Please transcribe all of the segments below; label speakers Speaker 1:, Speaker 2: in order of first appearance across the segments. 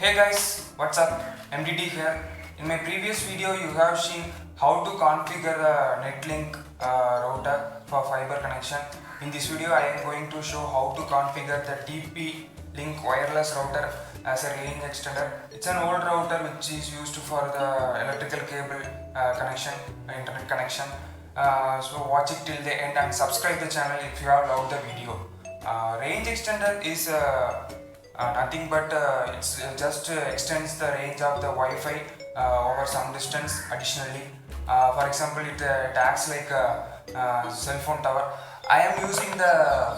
Speaker 1: Hey guys, what's up? MDD here. In my previous video, you have seen how to configure the Netlink router for fiber connection. In this video, I am going to show how to configure the TP-Link wireless router as a range extender. It's an old router which is used for the electrical cable connection, internet connection. So watch it till the end and subscribe the channel if you have loved the video. Range extender is nothing but it just extends the range of the Wi-Fi over some distance additionally. For example, it acts like a cell phone tower. I am using the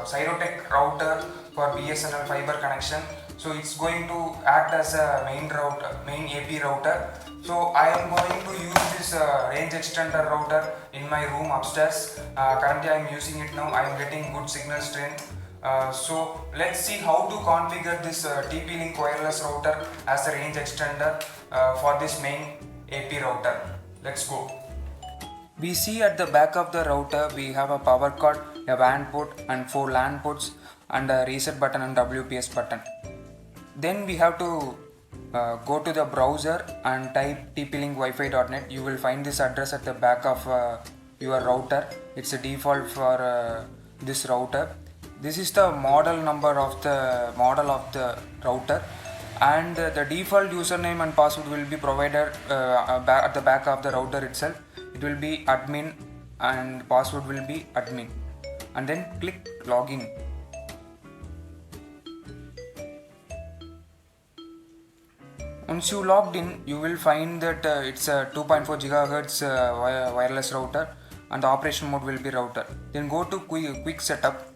Speaker 1: Cyrotech router for BSNL fiber connection. So it's going to act as a main AP router. So I am going to use this range extender router in my room upstairs. Currently I am using it now. I am getting good signal strength. So let's see how to configure this TP-Link wireless router as a range extender for this main AP router. Let's go. We see at the back of the router we have a power cord, a WAN port and 4 LAN ports and a reset button and WPS button. Then we have to go to the browser and type tplinkwifi.net. You will find this address at the back of your router. It's a default for this router. This is the model number of the router, and the default username and password will be provided at the back of the router itself. It will be admin and password will be admin, and then click login. Once you logged in, you will find that it's a 2.4 GHz wireless router and the operation mode will be router. Then go to quick setup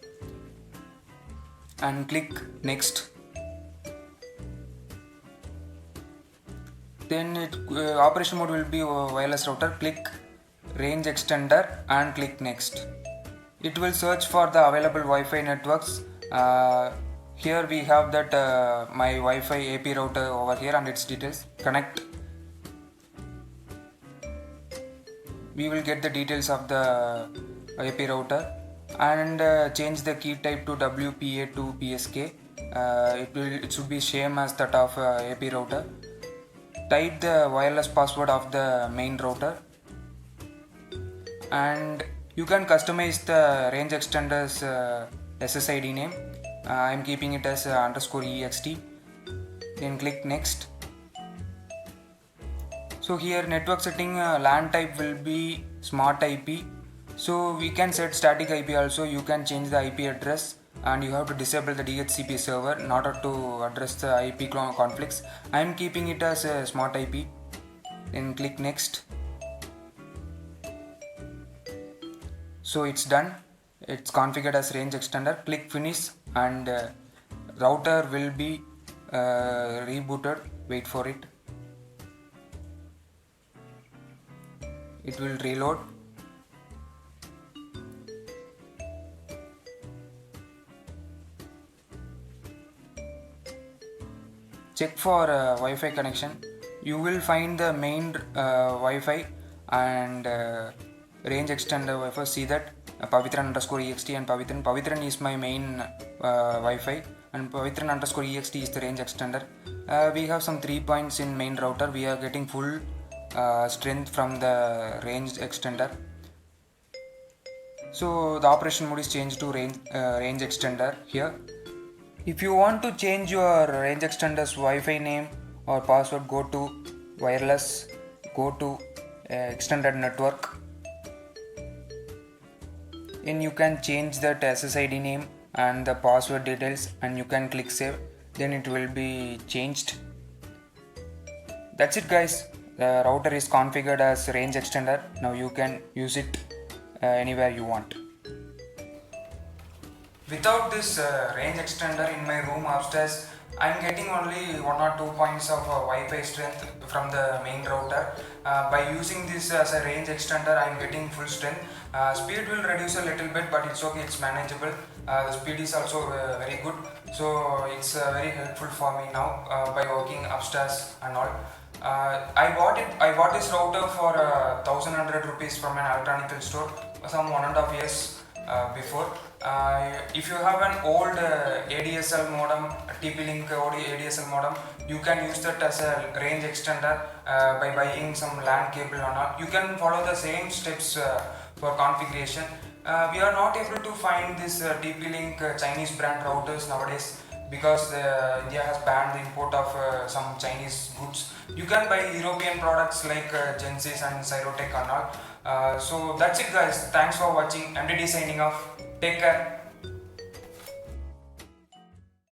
Speaker 1: and click next. Then operation mode will be wireless router. Click range extender and click next. It will search for the available Wi-Fi networks. Here we have that my Wi-Fi AP router over here and its details. Connect. We will get the details of the AP router and change the key type to WPA to PSK. It should be same as that of AP router. Type the wireless password of the main router, and you can customize the range extender's SSID name. I am keeping it as _ext. Then click next. So here network setting LAN type will be smart IP. So we can set static IP also. You can change the IP address and you have to disable the DHCP server in order to address the IP conflicts. I am keeping it as a smart IP. Then click next. So it's done. It's configured as range extender. Click finish and router will be rebooted. Wait for it. It will reload. Check for Wi-Fi connection. You will find the main Wi-Fi and range extender Wi-Fi. See that Pavitran_ext and Pavitran. Pavitran is my main Wi-Fi and Pavitran_ext is the range extender. We have some 3 points in main router. We are getting full strength from the range extender. So the operation mode is changed to range extender here. If you want to change your range extender's Wi-Fi name or password, go to wireless, go to extended network. Then you can change that SSID name and the password details and you can click save. Then it will be changed. That's it guys. The router is configured as range extender. Now you can use it anywhere you want. Without this range extender in my room upstairs, I am getting only 1 or 2 points of Wi-Fi strength from the main router. By using this as a range extender, I am getting full strength. Speed will reduce a little bit, but it's okay, it's manageable. The speed is also very good, so it's very helpful for me now by working upstairs and all. I bought this router for 1100 rupees from an electronical store some 1.5 years before. If you have an old ADSL modem, TP-Link ADSL modem, you can use that as a range extender by buying some LAN cable or not. You can follow the same steps for configuration. We are not able to find this TP-Link Chinese brand routers nowadays because India has banned the import of some Chinese goods. You can buy European products like Genesis and Cyrotech and all. So that's it guys. Thanks for watching. MDD signing off. Take care.